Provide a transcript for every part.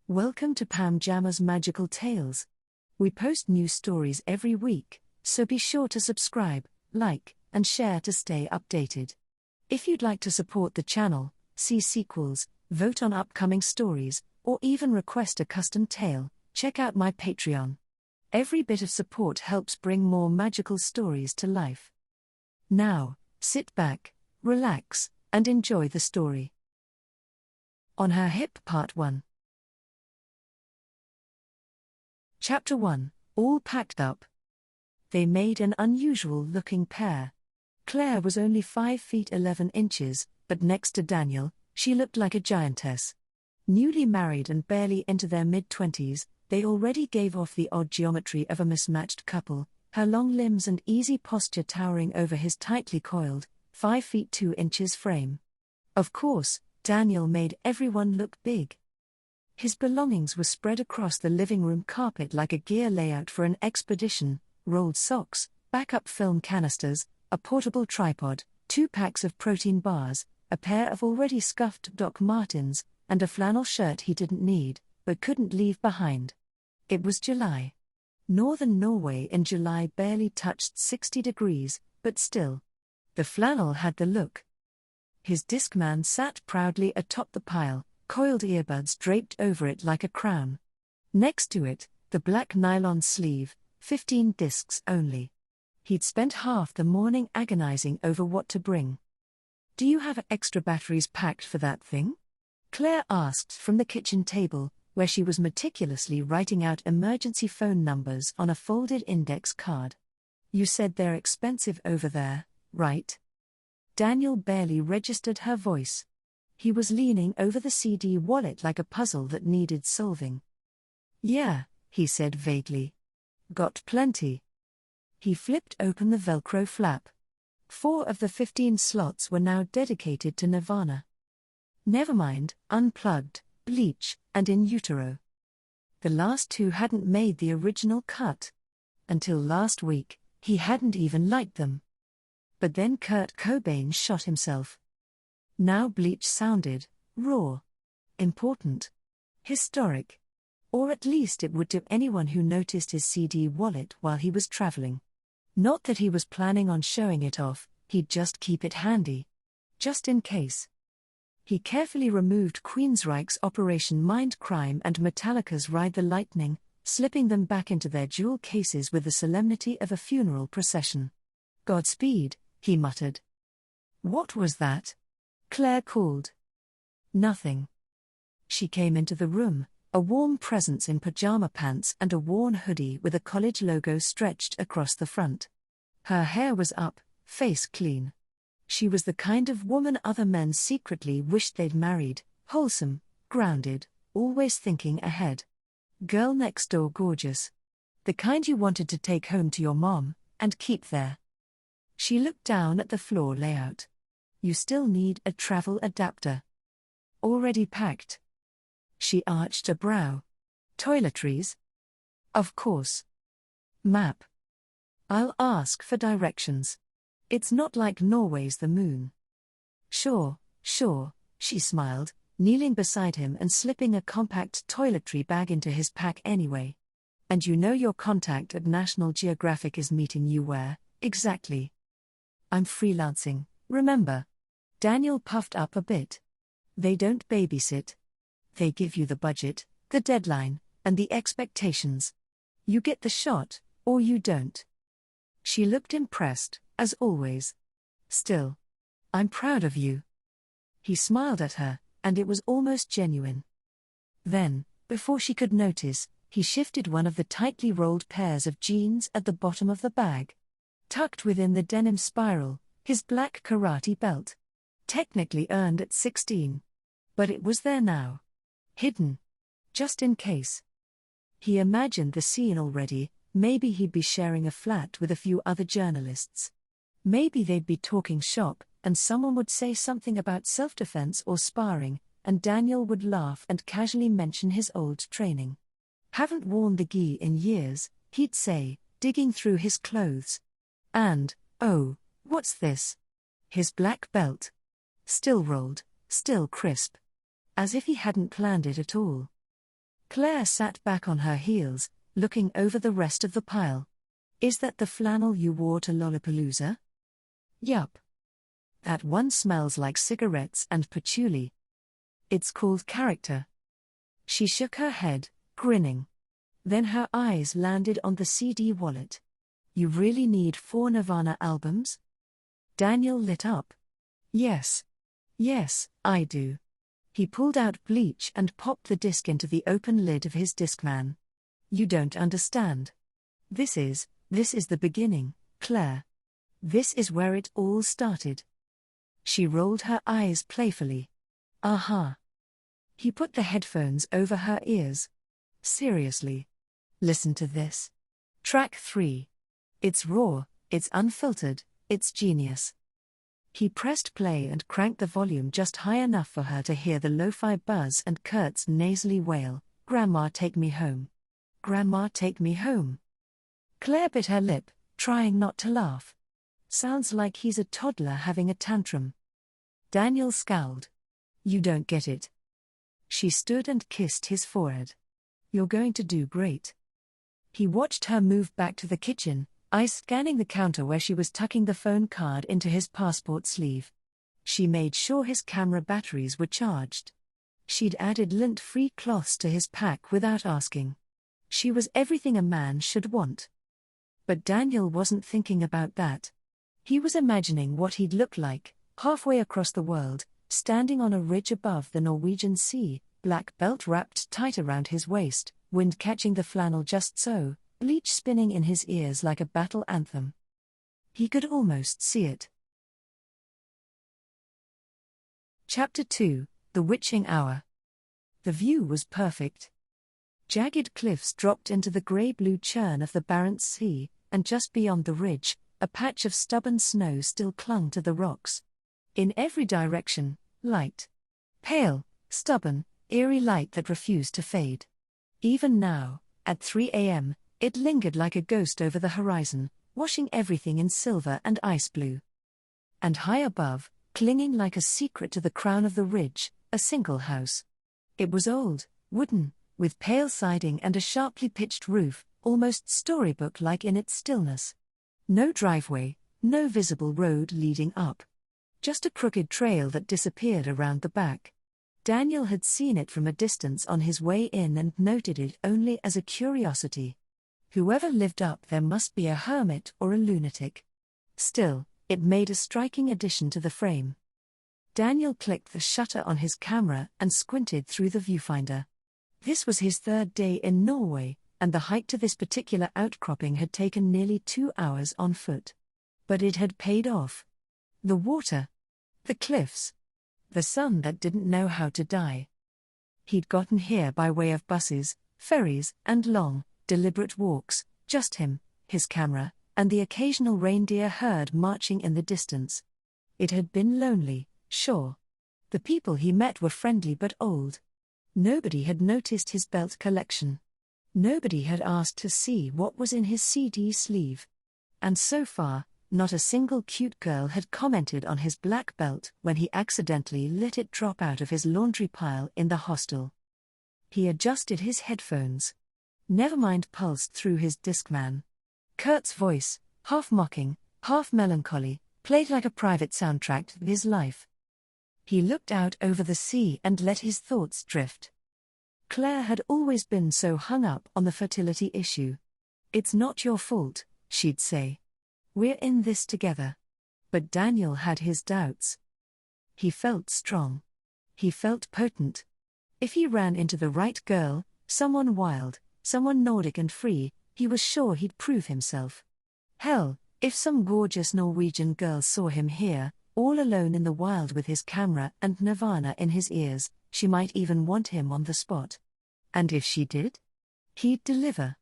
Welcome to Pam Jamma's Magical Tales. We post new stories every week, so be sure to subscribe, like, and share to stay updated. If you'd like to support the channel, see sequels, vote on upcoming stories, or even request a custom tale, check out my Patreon. Every bit of support helps bring more magical stories to life. Now, sit back, relax, and enjoy the story. On Her Hip Part 1. Chapter 1, All Packed Up. They made an unusual-looking pair. Claire was only 5 feet 11 inches, but next to Daniel, she looked like a giantess. Newly married and barely into their mid-20s, they already gave off the odd geometry of a mismatched couple, her long limbs and easy posture towering over his tightly coiled, 5 feet 2 inches frame. Of course, Daniel made everyone look big. His belongings were spread across the living room carpet like a gear layout for an expedition: rolled socks, backup film canisters, a portable tripod, 2 packs of protein bars, a pair of already scuffed Doc Martens, and a flannel shirt he didn't need, but couldn't leave behind. It was July. Northern Norway in July barely touched 60 degrees, but still. The flannel had the look. His Discman sat proudly atop the pile, coiled earbuds draped over it like a crown. Next to it, the black nylon sleeve, 15 discs only. He'd spent half the morning agonizing over what to bring. "Do you have extra batteries packed for that thing?" Claire asked from the kitchen table, where she was meticulously writing out emergency phone numbers on a folded index card. "You said they're expensive over there, right?" Daniel barely registered her voice. He was leaning over the CD wallet like a puzzle that needed solving. "Yeah," he said vaguely. "Got plenty." He flipped open the Velcro flap. 4 of the 15 slots were now dedicated to Nirvana. Nevermind, Unplugged, Bleach, and In Utero. The last 2 hadn't made the original cut. Until last week, he hadn't even liked them. But then Kurt Cobain shot himself. Now Bleach sounded raw, important, historic. Or at least it would to anyone who noticed his CD wallet while he was traveling. Not that he was planning on showing it off, he'd just keep it handy. Just in case. He carefully removed Queensryche's Operation Mindcrime and Metallica's Ride the Lightning, slipping them back into their jewel cases with the solemnity of a funeral procession. "Godspeed," he muttered. "What was that?" Claire called. "Nothing." She came into the room, a warm presence in pajama pants and a worn hoodie with a college logo stretched across the front. Her hair was up, face clean. She was the kind of woman other men secretly wished they'd married, wholesome, grounded, always thinking ahead. Girl next door gorgeous. The kind you wanted to take home to your mom, and keep there. She looked down at the floor layout. "You still need a travel adapter." "Already packed." She arched a brow. "Toiletries?" "Of course." "Map?" "I'll ask for directions. It's not like Norway's the moon." Sure," she smiled, kneeling beside him and slipping a compact toiletry bag into his pack anyway. "And you know your contact at National Geographic is meeting you where, exactly?" "I'm freelancing, remember." Daniel puffed up a bit. "They don't babysit. They give you the budget, the deadline, and the expectations. You get the shot, or you don't." She looked impressed, as always. "Still. I'm proud of you." He smiled at her, and it was almost genuine. Then, before she could notice, he shifted one of the tightly rolled pairs of jeans at the bottom of the bag. Tucked within the denim spiral, his black karate belt. Technically earned at 16. But it was there now. Hidden. Just in case. He imagined the scene already. Maybe he'd be sharing a flat with a few other journalists. Maybe they'd be talking shop, and someone would say something about self-defense or sparring, and Daniel would laugh and casually mention his old training. "Haven't worn the gi in years," he'd say, digging through his clothes. And, "Oh, what's this?" His black belt. Still rolled, still crisp. As if he hadn't planned it at all. Claire sat back on her heels, looking over the rest of the pile. Is that the flannel you wore to Lollapalooza? Yup. That one smells like cigarettes and patchouli. It's called character. She shook her head, grinning. Then her eyes landed on the CD wallet. You really need 4 Nirvana albums? Daniel lit up. Yes. Yes, I do. He pulled out bleach and popped the disc into the open lid of his Discman. You don't understand. This is the beginning, Claire. This is where it all started. She rolled her eyes playfully. Aha. He put the headphones over her ears. Seriously. Listen to this. Track 3. It's raw, it's unfiltered, it's genius. He pressed play and cranked the volume just high enough for her to hear the lo-fi buzz and Kurt's nasally wail, "Grandma, take me home. Grandma, take me home." Claire bit her lip, trying not to laugh. Sounds like he's a toddler having a tantrum. Daniel scowled. You don't get it. She stood and kissed his forehead. You're going to do great. He watched her move back to the kitchen, eyes scanning the counter where she was tucking the phone card into his passport sleeve. She made sure his camera batteries were charged. She'd added lint-free cloths to his pack without asking. She was everything a man should want. But Daniel wasn't thinking about that. He was imagining what he'd look like, halfway across the world, standing on a ridge above the Norwegian sea, black belt wrapped tight around his waist, wind catching the flannel just so, bleach spinning in his ears like a battle anthem. He could almost see it. Chapter 2, The Witching Hour. The view was perfect. Jagged cliffs dropped into the grey-blue churn of the Barents Sea, and just beyond the ridge, a patch of stubborn snow still clung to the rocks. In every direction, light. Pale, stubborn, eerie light that refused to fade. Even now, at 3 a.m., it lingered like a ghost over the horizon, washing everything in silver and ice blue. And high above, clinging like a secret to the crown of the ridge, a single house. It was old, wooden, with pale siding and a sharply pitched roof, almost storybook-like in its stillness. No driveway, no visible road leading up. Just a crooked trail that disappeared around the back. Daniel had seen it from a distance on his way in and noted it only as a curiosity. Whoever lived up there must be a hermit or a lunatic. Still, it made a striking addition to the frame. Daniel clicked the shutter on his camera and squinted through the viewfinder. This was his 3rd day in Norway, and the hike to this particular outcropping had taken nearly 2 hours on foot. But it had paid off. The water. The cliffs. The sun that didn't know how to die. He'd gotten here by way of buses, ferries, and long, deliberate walks, just him, his camera, and the occasional reindeer herd marching in the distance. It had been lonely, sure. The people he met were friendly but old. Nobody had noticed his belt collection. Nobody had asked to see what was in his CD sleeve. And so far, not a single cute girl had commented on his black belt when he accidentally let it drop out of his laundry pile in the hostel. He adjusted his headphones. Nevermind pulsed through his Discman. Kurt's voice, half mocking, half melancholy, played like a private soundtrack to his life. He looked out over the sea and let his thoughts drift. Claire had always been so hung up on the fertility issue. It's not your fault, she'd say. We're in this together. But Daniel had his doubts. He felt strong. He felt potent. If he ran into the right girl, someone wild, someone Nordic and free, he was sure he'd prove himself. Hell, if some gorgeous Norwegian girl saw him here, all alone in the wild with his camera and Nirvana in his ears, she might even want him on the spot. And if she did? He'd deliver.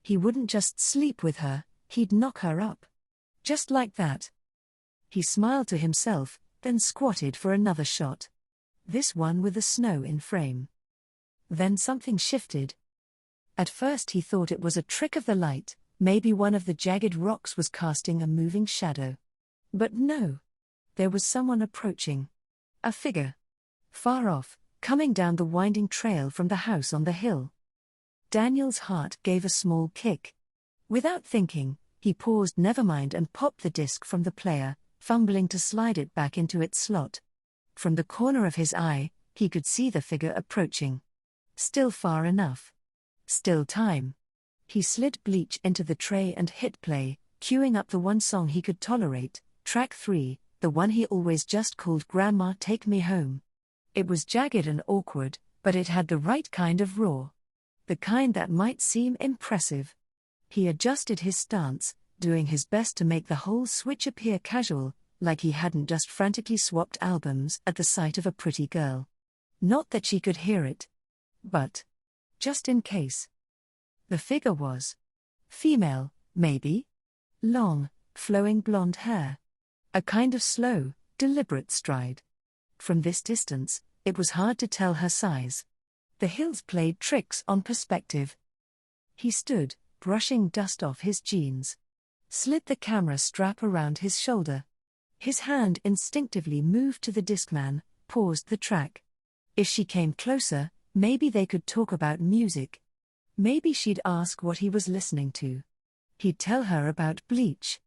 He wouldn't just sleep with her, he'd knock her up. Just like that. He smiled to himself, then squatted for another shot. This one with the snow in frame. Then something shifted. At first he thought it was a trick of the light, maybe one of the jagged rocks was casting a moving shadow. But no. There was someone approaching. A figure. Far off, coming down the winding trail from the house on the hill. Daniel's heart gave a small kick. Without thinking, he paused nevermind and popped the disc from the player, fumbling to slide it back into its slot. From the corner of his eye, he could see the figure approaching. Still far enough. Still time. He slid bleach into the tray and hit play, queuing up the one song he could tolerate, track 3, the one he always just called Grandma Take Me Home. It was jagged and awkward, but it had the right kind of raw. The kind that might seem impressive. He adjusted his stance, doing his best to make the whole switch appear casual, like he hadn't just frantically swapped albums at the sight of a pretty girl. Not that she could hear it. But, just in case. The figure was female, maybe. Long, flowing blonde hair. A kind of slow, deliberate stride. From this distance, it was hard to tell her size. The hills played tricks on perspective. He stood, brushing dust off his jeans. Slid the camera strap around his shoulder. His hand instinctively moved to the discman, paused the track. If she came closer, maybe they could talk about music. Maybe she'd ask what he was listening to. He'd tell her about Bleach.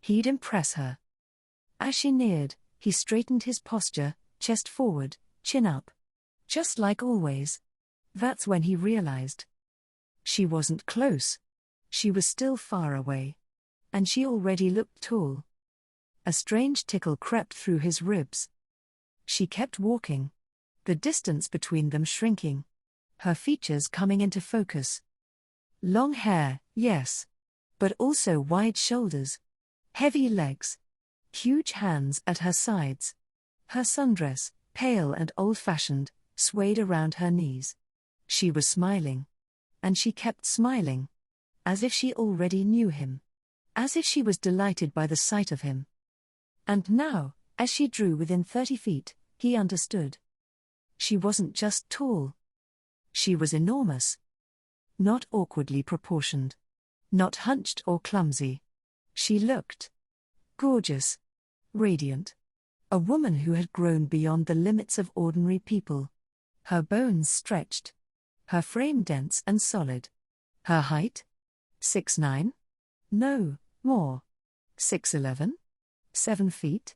He'd impress her. As she neared, he straightened his posture, chest forward, chin up. Just like always. That's when he realized. She wasn't close. She was still far away. And she already looked tall. A strange tickle crept through his ribs. She kept walking. The distance between them shrinking. Her features coming into focus. Long hair, yes. But also wide shoulders. Heavy legs. Huge hands at her sides. Her sundress, pale and old-fashioned, swayed around her knees. She was smiling. And she kept smiling. As if she already knew him. As if she was delighted by the sight of him. And now, as she drew within 30 feet, he understood. She wasn't just tall. She was enormous. Not awkwardly proportioned. Not hunched or clumsy. She looked gorgeous. Radiant. A woman who had grown beyond the limits of ordinary people. Her bones stretched. Her frame dense and solid. Her height? 6'9"? No, more. 6'11"? 7 feet?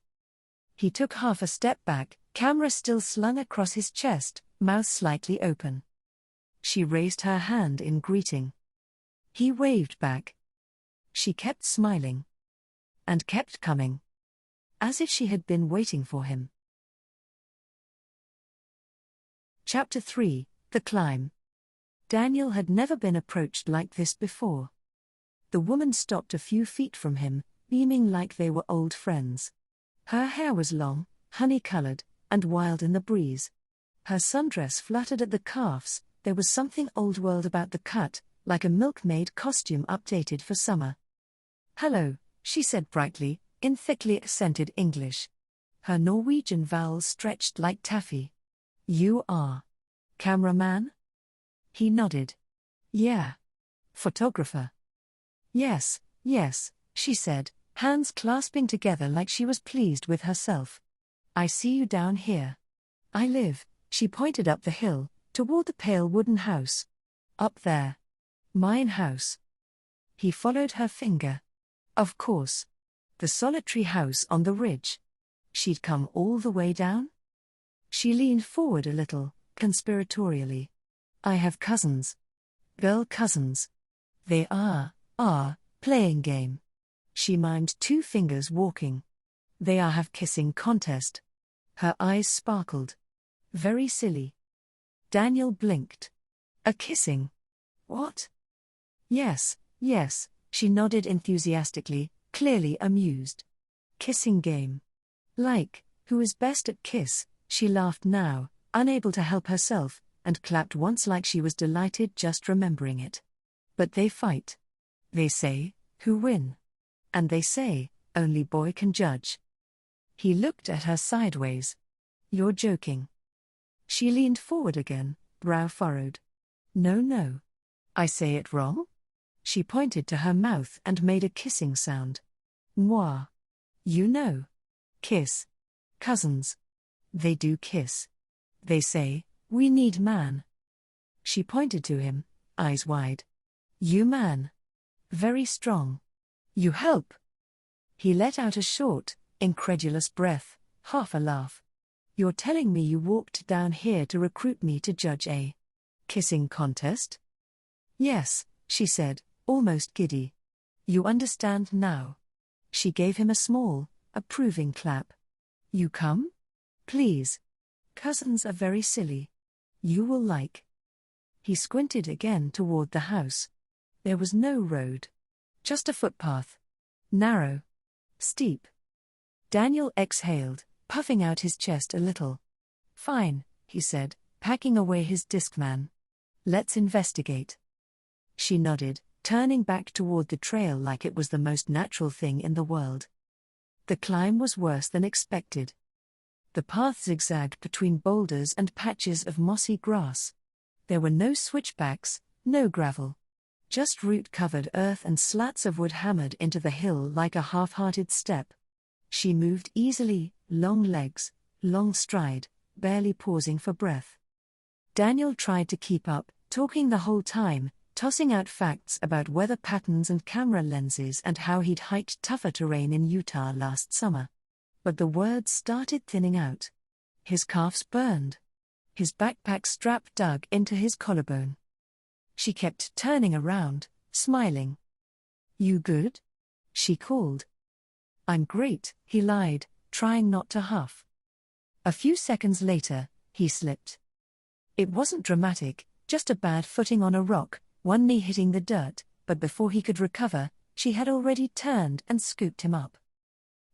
He took half a step back, camera still slung across his chest, mouth slightly open. She raised her hand in greeting. He waved back. She kept smiling. And kept coming. As if she had been waiting for him. Chapter 3, The Climb. Daniel had never been approached like this before. The woman stopped a few feet from him, beaming like they were old friends. Her hair was long, honey-colored, and wild in the breeze. Her sundress fluttered at the calves, there was something old-world about the cut, like a milkmaid costume updated for summer. "Hello," she said brightly, in thickly accented English. Her Norwegian vowels stretched like taffy. "You are cameraman?" He nodded. "Yeah. Photographer." "Yes, yes," she said, hands clasping together like she was pleased with herself. "I see you down here. I live," she pointed up the hill, toward the pale wooden house. "Up there. Mine house." He followed her finger. Of course. The solitary house on the ridge. She'd come all the way down? She leaned forward a little, conspiratorially. "I have cousins. Girl cousins. They are playing game." She mimed 2 fingers walking. "They have kissing contest." Her eyes sparkled. "Very silly." Daniel blinked. "A kissing? What?" Yes, she nodded enthusiastically, clearly amused. "Kissing game. Like, who is best at kiss?" She laughed now, unable to help herself, and clapped once like she was delighted just remembering it. "But they fight. They say, who win? And they say, only boy can judge." He looked at her sideways. "You're joking." She leaned forward again, brow furrowed. No. I say it wrong?" She pointed to her mouth and made a kissing sound. "Moi. You know. Kiss. Cousins. They do kiss. They say, we need man." She pointed to him, eyes wide. You man. Very strong. You help. He let out a short, incredulous breath, half a laugh. You're telling me you walked down here to recruit me to judge a kissing contest? Yes, she said, almost giddy. You understand now. She gave him a small, approving clap. You come? Please. Cousins are very silly. You will like. He squinted again toward the house. There was no road. Just a footpath. Narrow. Steep. Daniel exhaled, puffing out his chest a little. Fine, he said, packing away his Discman. Let's investigate. She nodded, turning back toward the trail like it was the most natural thing in the world. The climb was worse than expected. The path zigzagged between boulders and patches of mossy grass. There were no switchbacks, no gravel. Just root-covered earth and slats of wood hammered into the hill like a half-hearted step. She moved easily, long legs, long stride, barely pausing for breath. Daniel tried to keep up, talking the whole time, tossing out facts about weather patterns and camera lenses and how he'd hiked tougher terrain in Utah last summer. But the words started thinning out. His calves burned. His backpack strap dug into his collarbone. She kept turning around, smiling. You good? She called. I'm great, he lied, trying not to huff. A few seconds later, he slipped. It wasn't dramatic, just a bad footing on a rock, one knee hitting the dirt, but before he could recover, she had already turned and scooped him up.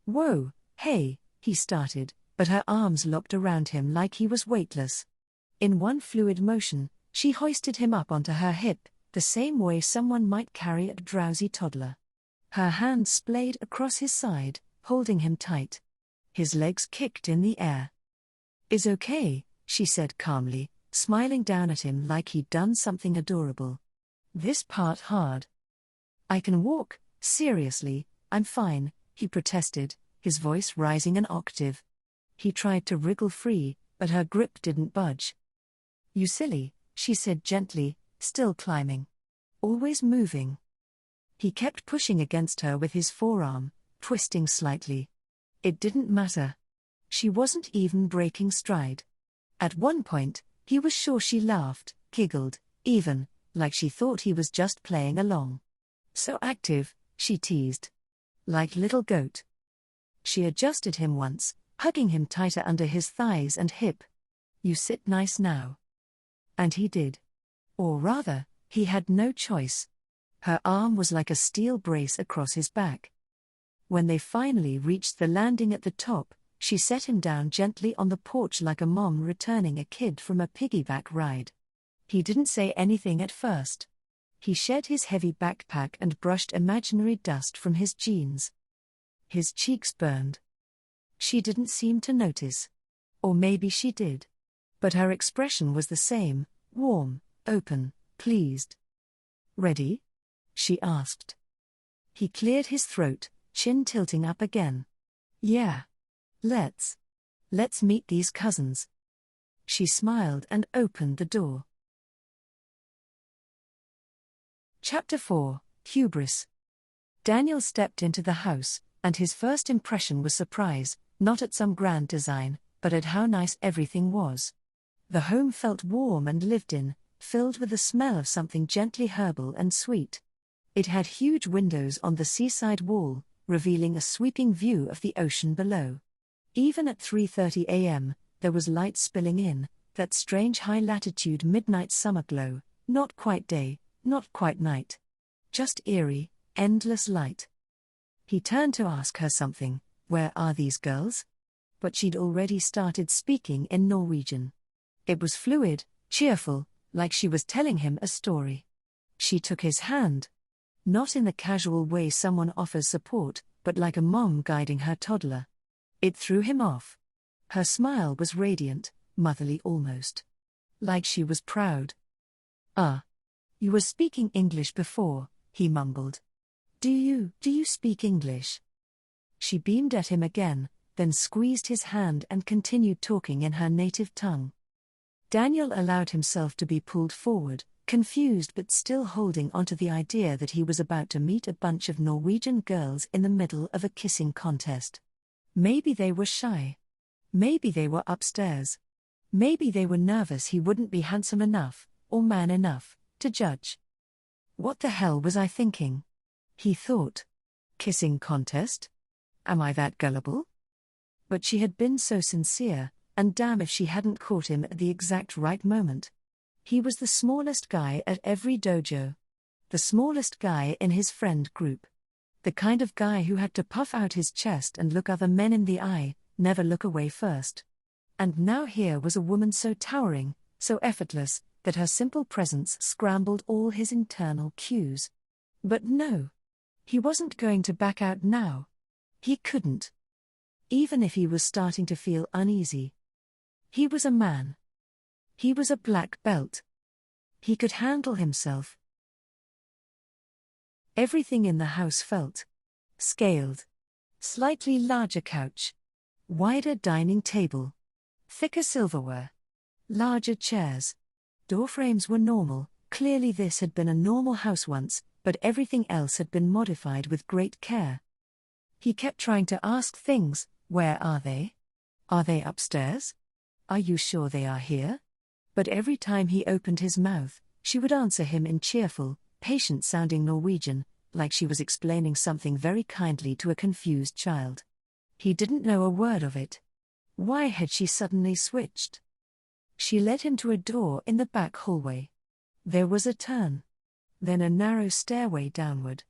Whoa, hey, he started, but her arms locked around him like he was weightless. In one fluid motion, she hoisted him up onto her hip, the same way someone might carry a drowsy toddler. Her hand splayed across his side, holding him tight. His legs kicked in the air. Is okay, she said calmly, smiling down at him like he'd done something adorable. This part hard. I can walk, seriously, I'm fine, he protested, his voice rising an octave. He tried to wriggle free, but her grip didn't budge. You silly, she said gently, still climbing. Always moving. He kept pushing against her with his forearm, twisting slightly. It didn't matter. She wasn't even breaking stride. At one point, he was sure she laughed, giggled, even, like she thought he was just playing along. So active, she teased. Like little goat. She adjusted him once, hugging him tighter under his thighs and hip. You sit nice now. And he did. Or rather, he had no choice. Her arm was like a steel brace across his back. When they finally reached the landing at the top, she set him down gently on the porch like a mom returning a kid from a piggyback ride. He didn't say anything at first. He shed his heavy backpack and brushed imaginary dust from his jeans. His cheeks burned. She didn't seem to notice. Or maybe she did. But her expression was the same, warm, open, pleased. Ready? She asked. He cleared his throat, chin tilting up again. Yeah. Let's meet these cousins. She smiled and opened the door. Chapter 4, Hubris. Daniel stepped into the house, and his first impression was surprise, not at some grand design, but at how nice everything was. The home felt warm and lived in, filled with the smell of something gently herbal and sweet. It had huge windows on the seaside wall, revealing a sweeping view of the ocean below. Even at 3:30 a.m., there was light spilling in, that strange high-latitude midnight summer glow, not quite day, not quite night. Just eerie, endless light. He turned to ask her something, where are these girls? But she'd already started speaking in Norwegian. It was fluid, cheerful, like she was telling him a story. She took his hand. Not in the casual way someone offers support, but like a mom guiding her toddler. It threw him off. Her smile was radiant, motherly almost. Like she was proud. You were speaking English before, he mumbled. Do you speak English? She beamed at him again, then squeezed his hand and continued talking in her native tongue. Daniel allowed himself to be pulled forward, confused but still holding onto the idea that he was about to meet a bunch of Norwegian girls in the middle of a kissing contest. Maybe they were shy. Maybe they were upstairs. Maybe they were nervous he wouldn't be handsome enough, or man enough, to judge. What the hell was I thinking? He thought. Kissing contest? Am I that gullible? But she had been so sincere, and damn if she hadn't caught him at the exact right moment. He was the smallest guy at every dojo. The smallest guy in his friend group. The kind of guy who had to puff out his chest and look other men in the eye, never look away first. And now here was a woman so towering, so effortless, that her simple presence scrambled all his internal cues. But no. He wasn't going to back out now. He couldn't. Even if he was starting to feel uneasy. He was a man. He was a black belt. He could handle himself. Everything in the house felt scaled. Slightly larger couch. Wider dining table. Thicker silverware. Larger chairs. Door frames were normal. Clearly this had been a normal house once, but everything else had been modified with great care. He kept trying to ask things. Where are they? Are they upstairs? Are you sure they are here? But every time he opened his mouth, she would answer him in cheerful, patient-sounding Norwegian, like she was explaining something very kindly to a confused child. He didn't know a word of it. Why had she suddenly switched? She led him to a door in the back hallway. There was a turn. Then a narrow stairway downward.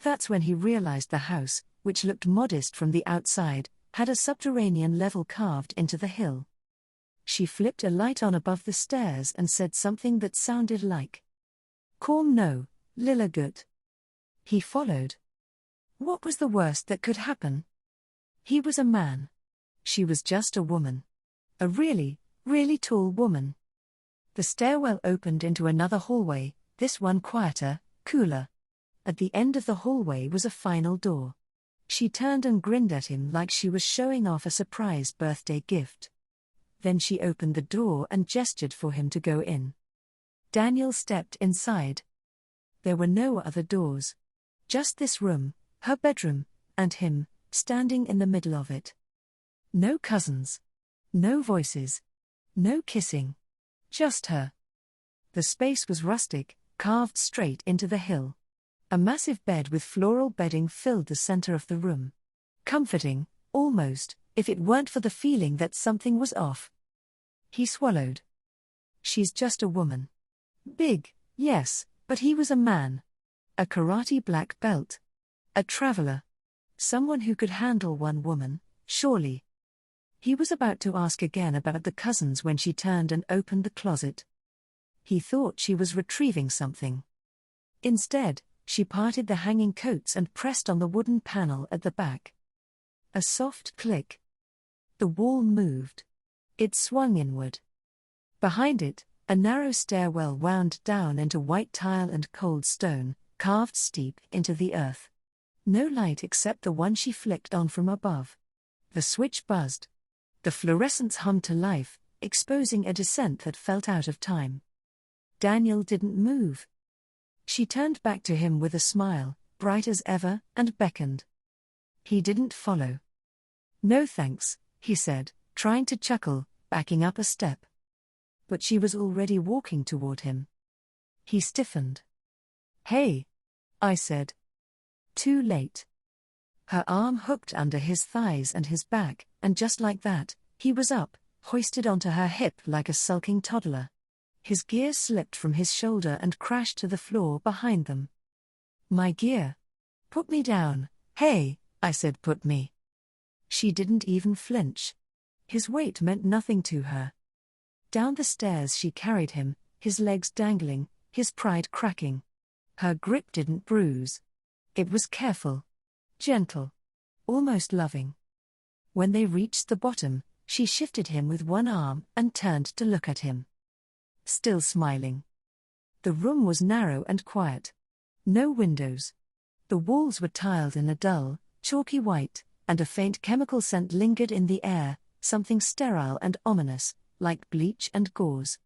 That's when he realized the house, which looked modest from the outside, had a subterranean level carved into the hill. She flipped a light on above the stairs and said something that sounded like, "Kom no, lilla gutt." He followed. What was the worst that could happen? He was a man. She was just a woman. A really, really tall woman. The stairwell opened into another hallway, this one quieter, cooler. At the end of the hallway was a final door. She turned and grinned at him like she was showing off a surprise birthday gift. Then she opened the door and gestured for him to go in. Daniel stepped inside. There were no other doors. Just this room, her bedroom, and him, standing in the middle of it. No cousins. No voices. No kissing. Just her. The space was rustic, carved straight into the hill. A massive bed with floral bedding filled the center of the room. Comforting, almost, if it weren't for the feeling that something was off. He swallowed. She's just a woman. Big, yes, but he was a man. A karate black belt. A traveler. Someone who could handle one woman, surely. He was about to ask again about the cousins when she turned and opened the closet. He thought she was retrieving something. Instead, she parted the hanging coats and pressed on the wooden panel at the back. A soft click. The wall moved. It swung inward. Behind it, a narrow stairwell wound down into white tile and cold stone, carved steep into the earth. No light except the one she flicked on from above. The switch buzzed. The fluorescents hummed to life, exposing a descent that felt out of time. Daniel didn't move. She turned back to him with a smile, bright as ever, and beckoned. He didn't follow. "No thanks," he said, trying to chuckle, backing up a step. But she was already walking toward him. He stiffened. "Hey," I said. Too late. Her arm hooked under his thighs and his back, and just like that, he was up, hoisted onto her hip like a sulking toddler. His gear slipped from his shoulder and crashed to the floor behind them. "My gear. Put me down." "Hey," I said, "put me." She didn't even flinch. His weight meant nothing to her. Down the stairs she carried him, his legs dangling, his pride cracking. Her grip didn't bruise. It was careful. Gentle. Almost loving. When they reached the bottom, she shifted him with one arm and turned to look at him. Still smiling. The room was narrow and quiet. No windows. The walls were tiled in a dull, chalky white, and a faint chemical scent lingered in the air, something sterile and ominous, like bleach and gauze.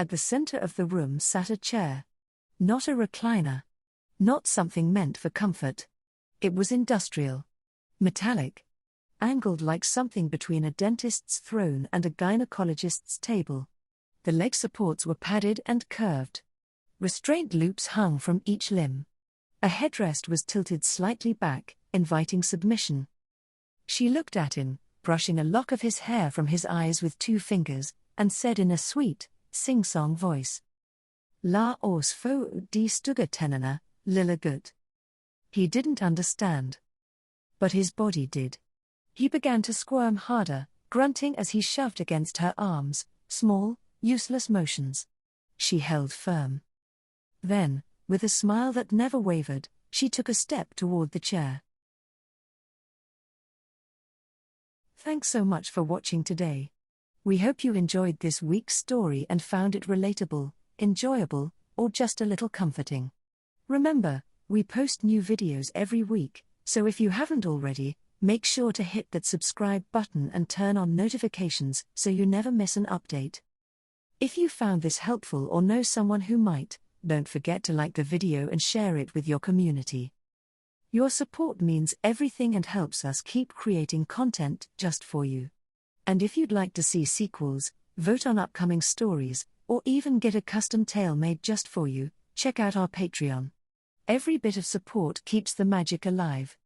At the center of the room sat a chair. Not a recliner. Not something meant for comfort. It was industrial. Metallic. Angled like something between a dentist's throne and a gynecologist's table. The leg supports were padded and curved. Restraint loops hung from each limb. A headrest was tilted slightly back, inviting submission. She looked at him, brushing a lock of his hair from his eyes with 2 fingers, and said in a sweet, sing-song voice, "La oss få de stugga tennene, lilla gutt." He didn't understand. But his body did. He began to squirm harder, grunting as he shoved against her arms, small, useless motions. She held firm. Then, with a smile that never wavered, she took a step toward the chair. Thanks so much for watching today. We hope you enjoyed this week's story and found it relatable, enjoyable, or just a little comforting. Remember, we post new videos every week, so if you haven't already, make sure to hit that subscribe button and turn on notifications so you never miss an update. If you found this helpful or know someone who might, don't forget to like the video and share it with your community. Your support means everything and helps us keep creating content just for you. And if you'd like to see sequels, vote on upcoming stories, or even get a custom tale made just for you, check out our Patreon. Every bit of support keeps the magic alive.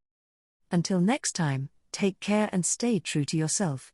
Until next time, take care and stay true to yourself.